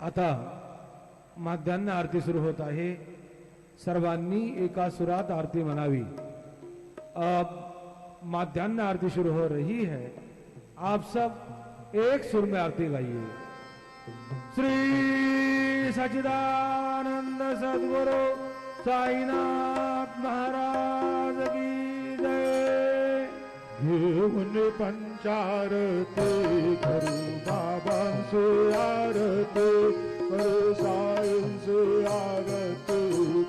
आता माध्यान्ह आरती सुरू होत आहे। सर्वांनी एका सुरात आरती मनावी। अब माध्यान्ह आरती शुरू हो रही है। आप सब एक सुर में आरती गाइए। श्री सच्चिदानंद सद्गुरु साईनाथ महाराज की जय। घेऊन पंचारती करू बाबांचे आरती करू साईंचे आरती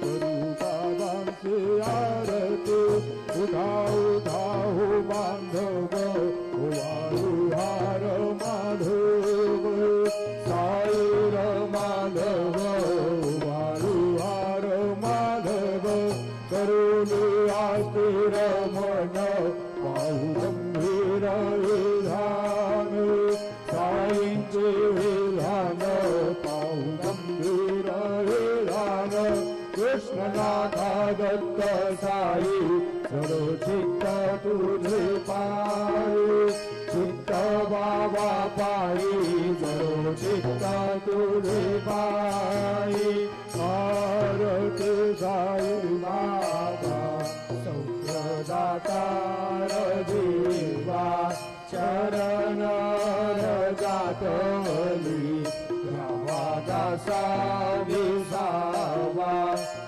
करू बाबांचे आरती। उठा उठा हो बांधव वाळू हार माधव साईर माधव वाळू हार माधव करून आस्थिर मन पाहू गंभीर विधान साईंचे विधान पाहू गंभीर विधान। कृष्णनाथा दत्त साई सर्व चित्त तुझे पायी चित्त बाबा पायी सर्व चित्त तुझे पायी। आरती साई बाबा दातार देवा चरण जातली दासा विसावा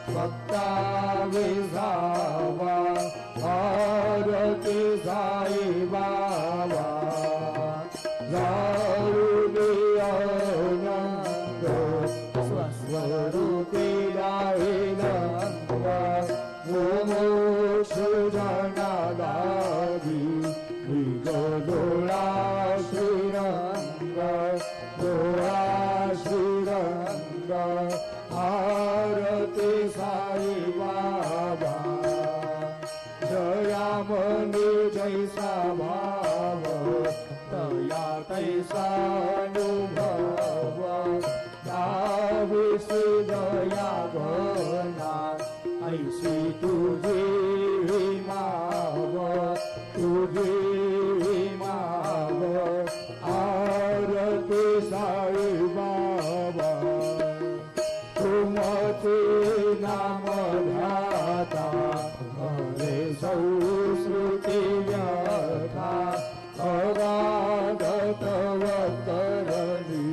भक्ता विसावा। आरती साई बाबा स्वस्वरूपी सुजनादारी निज डोळा श्रीरंग डोळा श्रीरंग। आरती साई बाबा जयामनी जैसा भाव तया तैसा अनुभव दाविसी दया घना ऐसी तुझी माव तुझी माव। आरती साई बाबा तुमचे नाम ध्याता हरे संस्कृती व्यथा अगाध तव करणी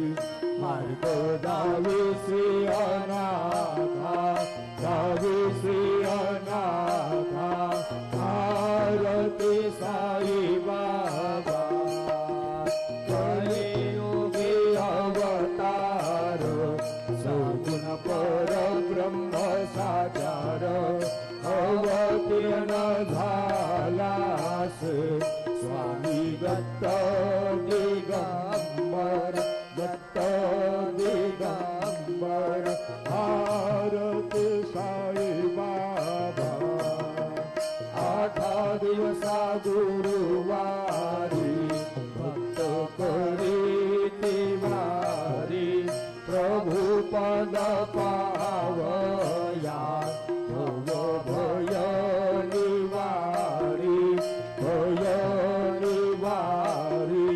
मार्ग दाविसी अनाथा दावी श्री अनाथा। आरती साई बाबा कलियुगी अवतार सगुण पर ब्रह्म साकार अवतीर्ण झालास स्वामी दत्त दिगंबर दत्त दिगंबर। आरती साई बाबा आठा दिवसा गुरुवारी भक्त करीती वारी प्रभु पद पावया भव भय निवारी भय निवारी।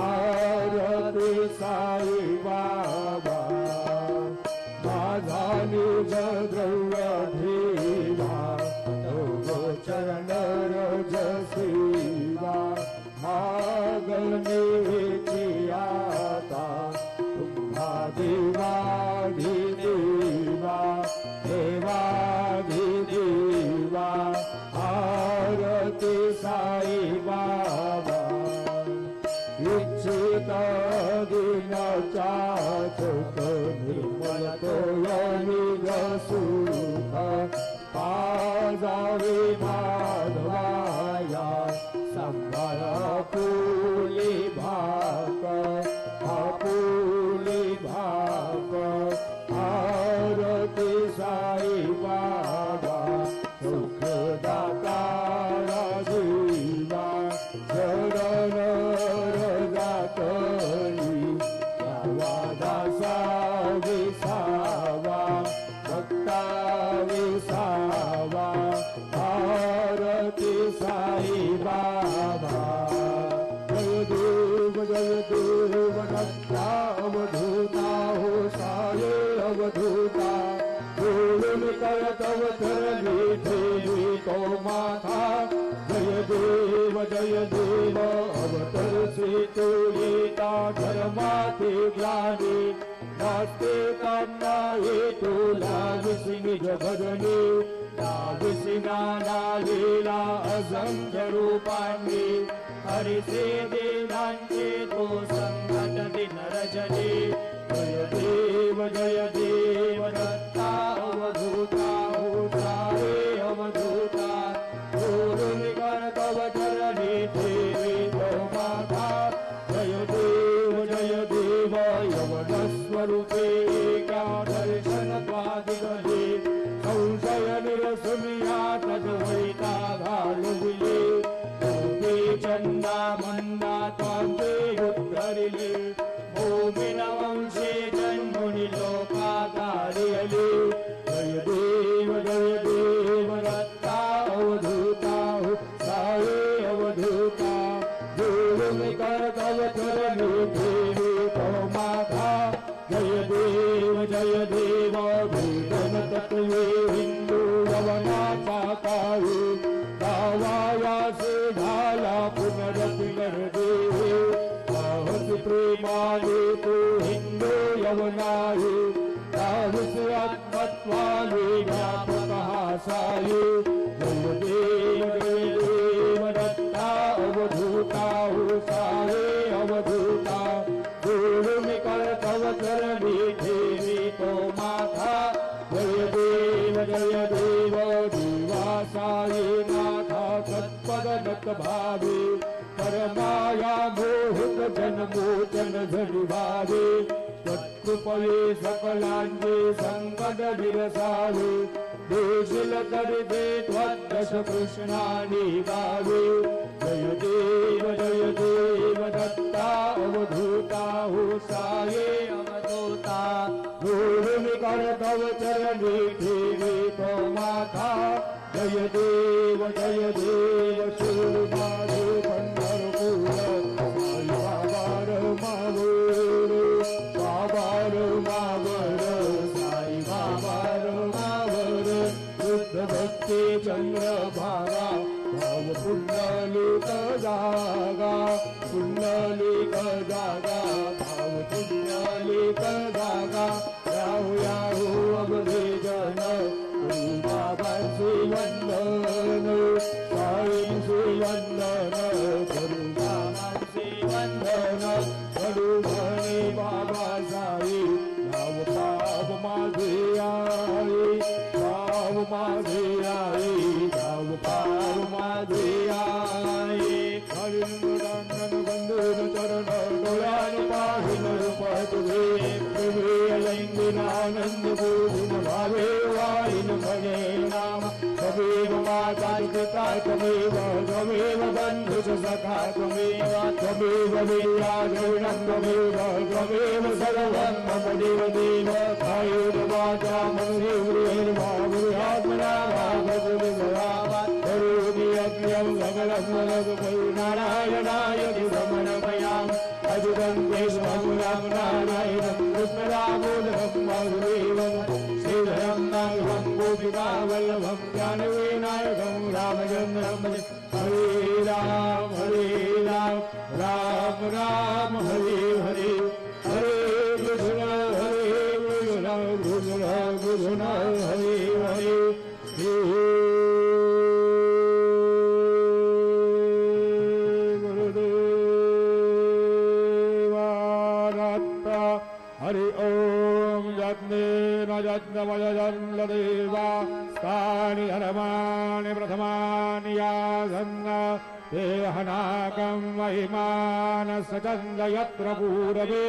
आरती साई बाबा माझा निज द्रव्य ठेवा चरण रज सेवा मागणी आता तुम्हा देवाधी देवा देवाधी देवा। आरती साई बाबा इच्छित दिनाचा सुख निर्मल तोयनिग सुख पाजावे माधवाया संभाळ आपुली भाक आपुली भाक। आरती साई बाबा सुखदाता जीवा चरण जातली दासा विसावा भक्ता विसावा। आरती जय देव अवतरसितो येता धर्माते ग्लानी नास्ते कामना हेतु लागिसी निज भजनी लागिसी नाना लीला असंख्य रूपांनी हरिसे देवांचे तो संघटति नरजनी जय देव दत्ता अवधूता होतारे अवधूता गुरुनिकर तव चरणी देवी तो माता जय देव यवन स्वरूपे क्या दर्शन द्वादिगले संशय निरसुमिया तद्वैता घालुविले चंदा मंदा त्वांते उद्धरिले भूमिन वंशे जन्मुनि लोकाकार्यले जय देव दत्ता अवधूता साये अवधूता गुरुनिकर तव चरणी देवी तो माता जय देव भेदन तत्वे हिंदू यवनाचा काळी गावाया से झाला पुनरपि नरदेहे आहत प्रेमाने तो हिंदू यवनाये दारुस आत्मत्वाने व्यापक हासाये जय देव दत्ता अवधूता साये अवधूता गुरुनिकर तव चरणी देवी तो माता जय देव दिवासाये नाथा तत्पदनत भावे परमाया मोहित जनमोचन झरि भावे तत्कृपये सकलांचे संकट विरसावे देशील तरी दे त्वद्दश कृष्णानि गावे जय देव दत्ता अवधूता साये अवधूता गुरुनिकर तव चरणी देवी तो माता जय देव शिवमाधे पंढरपूर बाबार मावर साई बाबार मावर शुद्ध भक्ती चंद्रभागा भाव पुंडलिक जागा भाव पुंडलिक जागा याहू अवधे जन बाबांचे वंदन साईंचे वंदन करुणामांचे वंदन कडू म्हणे बाबा साई नाव पाव माझे आहे पाव माझे आहे नाव पाव माझे आहे हरिंद्रांगण बंधून चरण डोळ्यान पाहिन रूप तुझे प्रेम आनंद बोधून भावे वाईन म्हणे नाम त्वमेव माता पिता त्वमेव बंधुष सखा त्वमेव विद्या द्रविणं त्वमेव सर्वं मम देव कायेन वाचा मनसेन्द्रियैर्भावुर्यात्मना वा करोमि यज्ञं सकलं नारायणाय समर्पयामि अजुतं केशवं नारायणं कृष्णरामोदकं वासुदेवं श्रीधरं नागं गोपिकावल्लभं जानवीनायकं रामचन्द्रं हरे राम राम राम हरे हरे हरे कृष्ण कृष्ण हरे हरे हरि ओम यज्ञेन यज्ञमयजन्लदेवा तानि हरमाणि प्रथमानि यासन्न ते हनाकं महिमानसचन्द यत्र पूरवे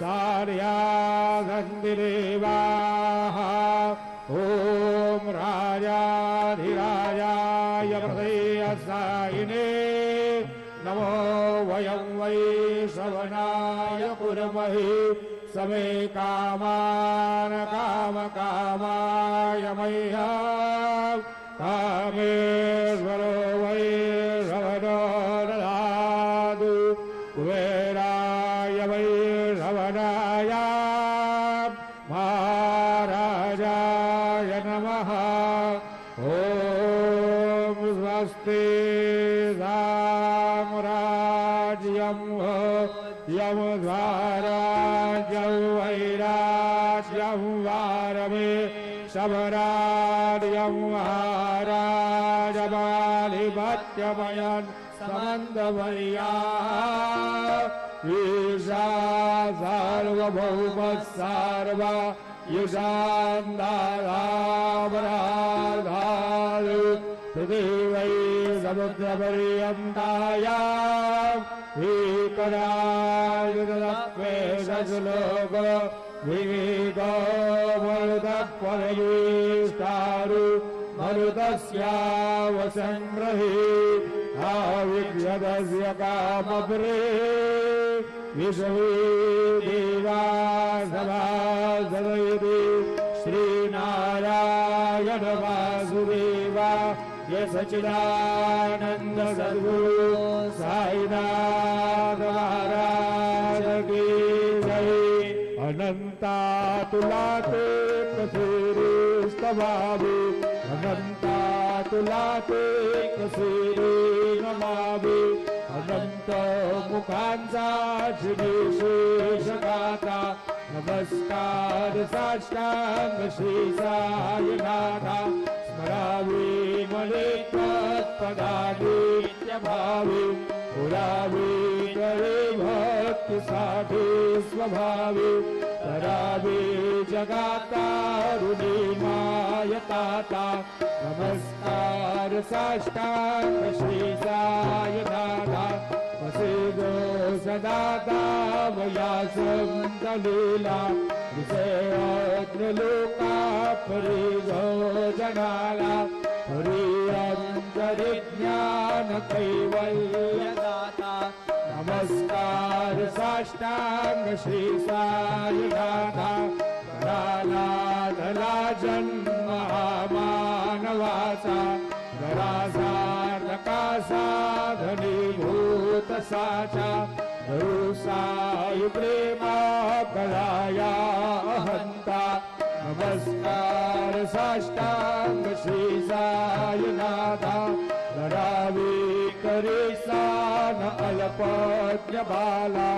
सार्यासन्ति देवाः ॐ राजाधिराजाय प्रदेयसायिने नमो वयं वै श्रवणाय कुर्महे समे कामान कामकामाय मह्यं कामेश्वरो वै श्रवणो ददातु कुबेराय वै श्रवणाय महाराजाय नमः ॐ स्वस्ति स्वराज्यं वैराज्यं वारमे समराज्यं महाराजमालिपत्यमयन् समन्दवर्या ईशा सार्वभौमः सार्वा युषान्दारामराधारु पृथिवै समुद्रपर्यन्तायाम् एकरायुधत्वेषलोक विवेको मरुतः परयेष्टारु मरुतस्यावसङ्ग्रहे आविद्यतस्य कामप्रे विश्वे देवा सभासदयति श्रीनारायण वासुदेवा ये सच्चिदानंद सद्गुरु साईनाथ महाराज की जय। अनंता तुलाते कसेरे स्तवावे अनंता तुलाते कसेरे नमावे अनंत मुखांचा श्रीशेष गाता नमस्कार साष्टांग श्री साईनाथा स्मरावे मने तत्पदादित्य भावे पुरावे करे भक्ति साधे स्वभावे करावे जगातारुणी मायताता नमस्कार साष्टांग श्री साईनाथा वसेदो सदाता मया संतलीला विषयाग्रलोका परिगो जनाला हरिअन्तरिज्ञान कैवल्यदाता नमस्कार साष्टांग श्री साईनाथा कराला जन्म मानवाचा घरासारखा साधनीभूत साचा धरू साई प्रेमा कळाया अहंता नमस्कार साष्टांग श्री साईनाथा धरावी करे सान अल्पज्ञ बाला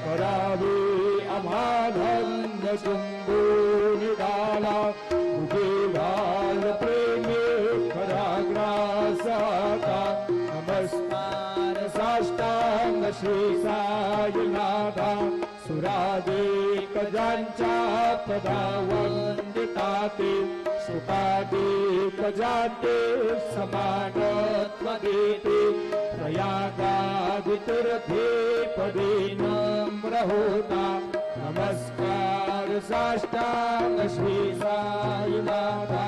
करावी अमाधन्य शुंभूनि डाला उगे घाल प्रेमे खराग्रासाता नमस्कार साष्टांग श्री साईनाथा सुरादेक ज्यांच्या पदा वंदिताते सुखादेक जाते समानत्व देते प्रयागादितीर्थे पदे नम्र होता नमस्कार साष्टांग श्री साईनाथा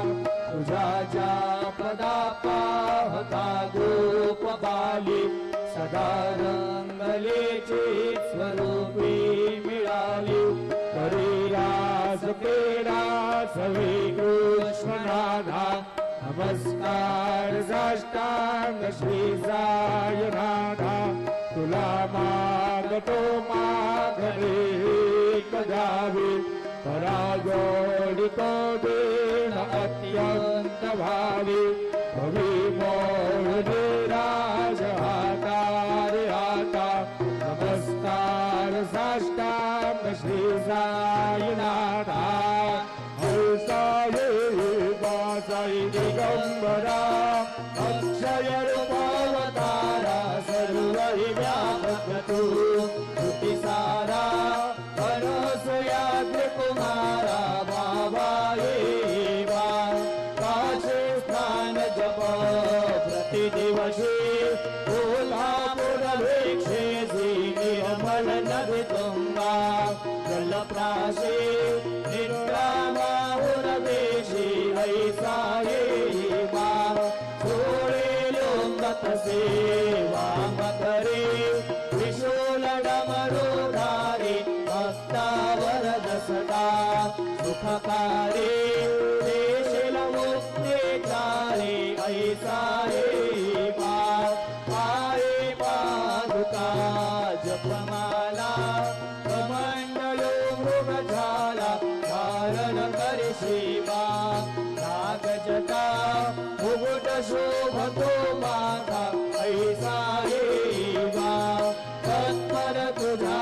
तुझ्या पदा पाहता गोप बाली सदा रंगलेचे स्वरूपी मिळाली करीरास पेडास वे कृष्णनाथा नमस्कार साष्टांग श्री साईनाथा तुला मागतो मागणे कदावे पराजोडितो देण अत्यंत भावी भवी मोहने राज हातारे हाता नमस्कार साष्टांग श्री साईनाथा हर्षाये वासाई दिगंबरा अक्षय रूपावतारा सर्व व्यापक तू सारा अनसुयाद्रि कुमारा बाबा येवा काशे स्थान जप प्रतिदिवशी कोल्हापुर भिक्षेसी निर्मल नदी तुंगा जलप्राशी निद्रामाहुरवेशी ऐसा येवा थोडे लोंगत सेवा मकरे विशूल डमरुधारी भक्तावरद सदा सुखकारी देशील मुक्तिकारी ऐसा येवा पाये पादुका जपमाला कमंडलो मृगझाला धारण करी शिवा नागजटा मुकुट शोभतो माथा ऐसा येवा तत्पर तुझा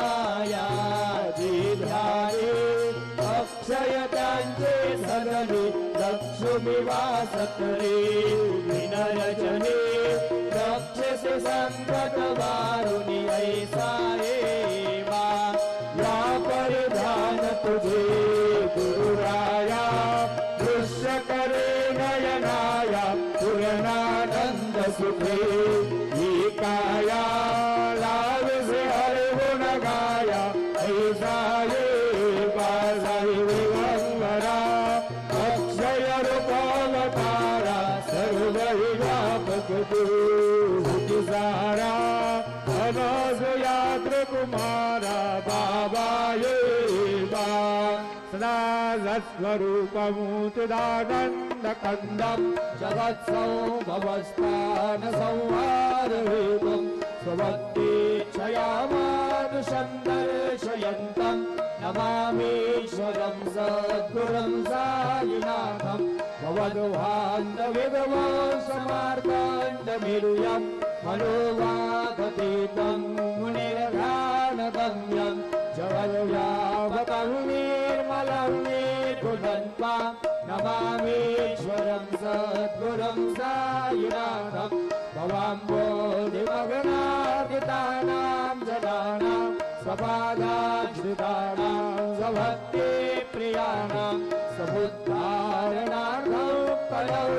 चक्षुमिवास करे विनरजने रक्षसे संकट वारुणी ऐसा एवा या परिधान तुझे गुरुराया दृश्य करे नयनाया पूर्णानंद सुखे ही काया लाभ से हरे गुण गाया ऐसा एवा साई विवंगरा अक्षय रूपावतारा सर्वव्यापक तू सारा अनसुयात्र कुमारा बाबा ये बा सदा सत्स्वरूपमुचिदानंद कंदम जगत्सौभवस्थान संहारहेतुं स्वभक्तिक्षयामानुषन्दर्शयन्तं नमामीश्वरं सद्गुरुं साईनाथं भवद्वान्तविद्वांसमार्ताण्डमिरुयं मनोवागतीतं मुनिर्ध्यानगम्यं जगद्व्यापकं निर्मलं निर्गुणन्त्वा नमामीश्वरं सद्गुरुं साईनाथं भवाम्बोधिमग्नार्पितानां जनानां स्वपादाश्रितानां स्वभक्तिप्रियाणां समुद्धारणार्थं कलौ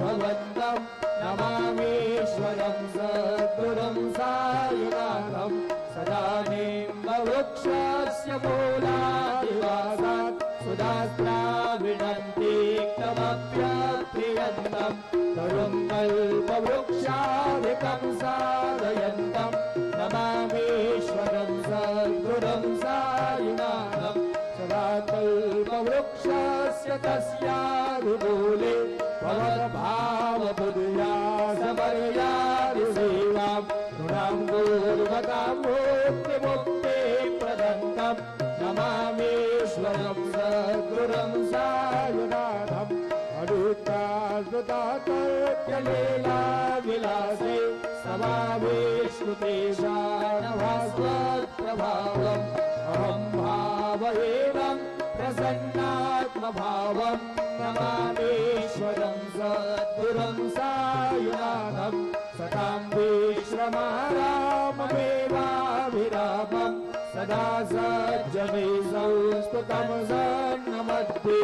भवन्तं नमामीश्वरं सद्गुरुं साईनाथं सदा निम्बवृक्षस्य मूलादिवासात् सुधास्त्राविणन्ति तमप्यप्रियन्तं तरुं कल्पवृक्षादिकं साधयन्तं नमामीश्वरं सद्गुरुं साईनाथं सदा कल्पवृक्षस्य तस्यादिमूले भवद्भावबुद्ध्या समर्यादिसेवां गुणां पूर्वकां मुक्तिप्रदन्तं नमामीश्वरं सद्गुरुं साईनाथं अनुत्तास्तुताकल्प्यलीलाविलासे समावेश्नुतेशानभास्वत्प्रभावम् अहं भावयेनं प्रसन्नात्मभावं नमामीश्वरं सद्गुरुं साईनाथं सतां विश्रमाराममेवाभिरामं सदा सज्जने संस्तुतं सन्नमद्ये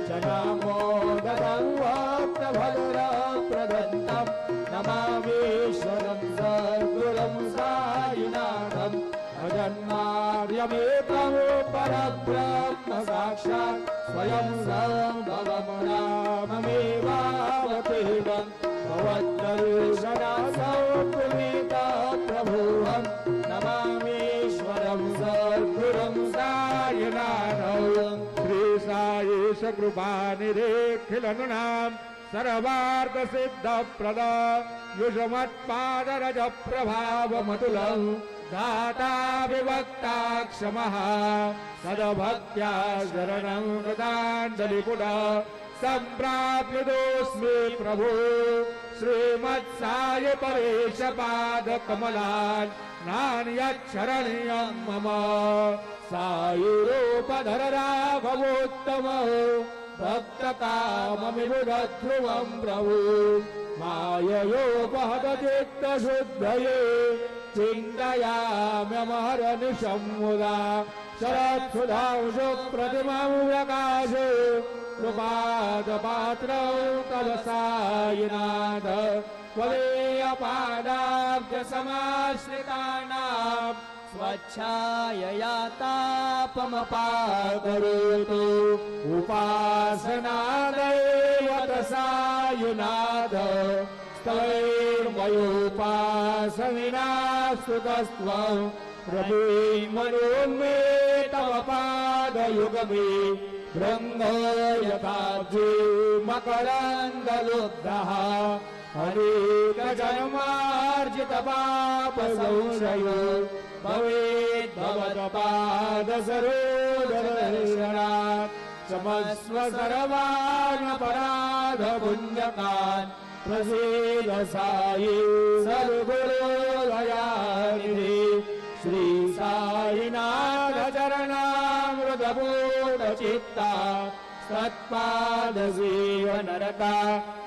जनामोदतं वक्तभद्रप्रदन्तं नमामीश्वरं सद्गुरुं साईनाथं अजन्मार्यमेकं परब्रह्म साक्षात् स्वयं सम्भवमनाममेवावतीर्णं भवद्दर्शनासौ पुनीतप्रभुवं नमामीश्वरं सद्गुरुं साईनाथं श्री साईश कृपानिरेखिलनुनां सर्वार्थसिद्धप्रद युष्मत्पादरज प्रभावमतुलं दाता विवक्ता क्षमः सद्भक्त्या शरणं कृताञ्जलिपुटः सम्प्राप्योऽस्मि प्रभो श्रीमत्साय परेशपादकमलान् नान्यच्छरणीयं मम साईरूपधर राघवोत्तम भक्तकाममिबुध्रुवं प्रभु माययोपहतचित्तशुद्धये चिन्तयाम्यमहरनिशं मुदा शरत्सुधांशु प्रतिमां प्रकाश कृपादपात्रौ तव साईनाथ त्वदीयपादाब्जसमाश्रितानां स्वच्छायया तापमपाकरोतु उपासनादैवत सायुनाथ स्तवैर्मयोपासविना स्तुतस्त्वं प्रभुमनोन्मे तव पादयुगमे ब्रह्मो यथाब्जे मकरन्दलुब्धः अनेकजन्मार्जितपापसंशयो भवेद्भवत्पादसरोदर्शनात् क्षमस्व सर्वानपराधपुण्यकान् प्रसीद साई सद्गुरुदयानिधि श्री साईनाथ चरणामृतपूर्णचित्ता तत्पादजीवनरता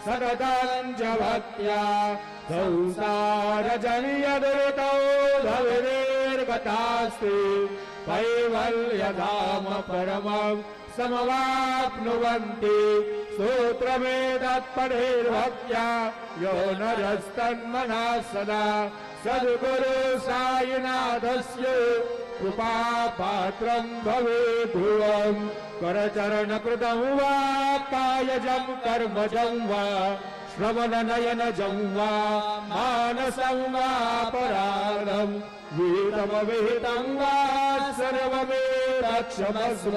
सततं च भक्त्या संसारजन्यदुरितौ धविर्गतास्ति कैवल्यधाम परमं समवाप्नुवन्ति सूत्रमेतत्पठेर्भक्त्या यो नरस्तन्मनः सदा सद्गुरु साईनाथस्य कृपापात्रं भवेत् ध्रुवम् करचरणकृतं वा कायजं कर्मजं वा श्रवणनयनजं वा मानसं वा पराणं विहितमविहितं वा सर्वमेतत्क्षमस्व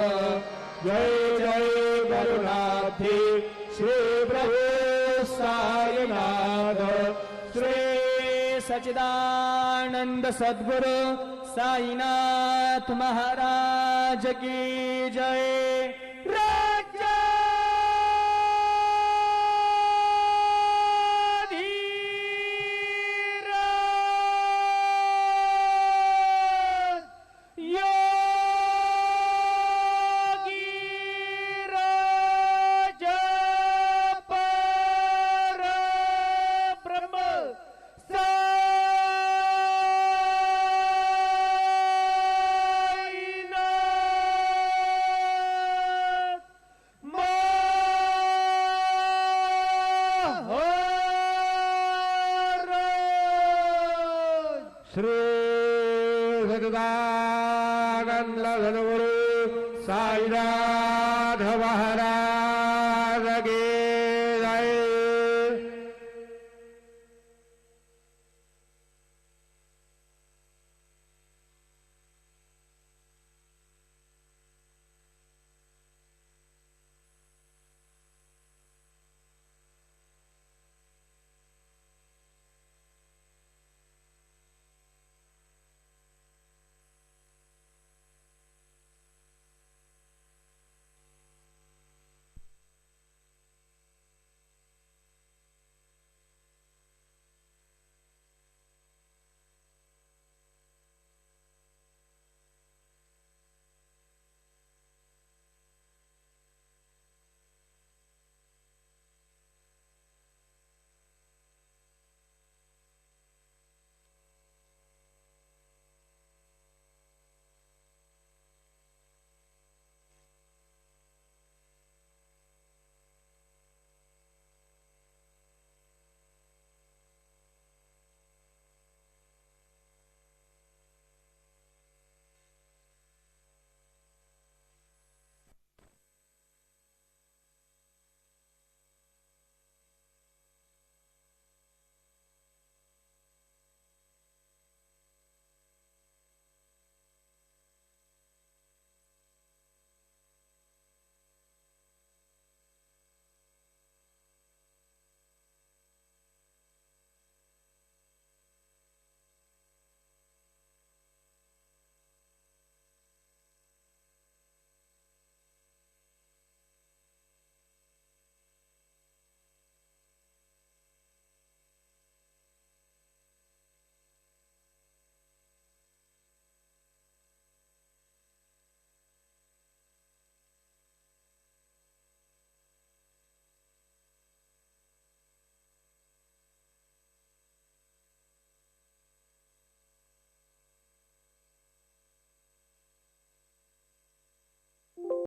जय जय करुणाब्धे श्री प्रभु साईनाथ श्री सच्चिदानंद सद्गुरु साईनाथ महाराज की जय। श्री सच्चिदानंद सद्गुरु साईनाथ महाराज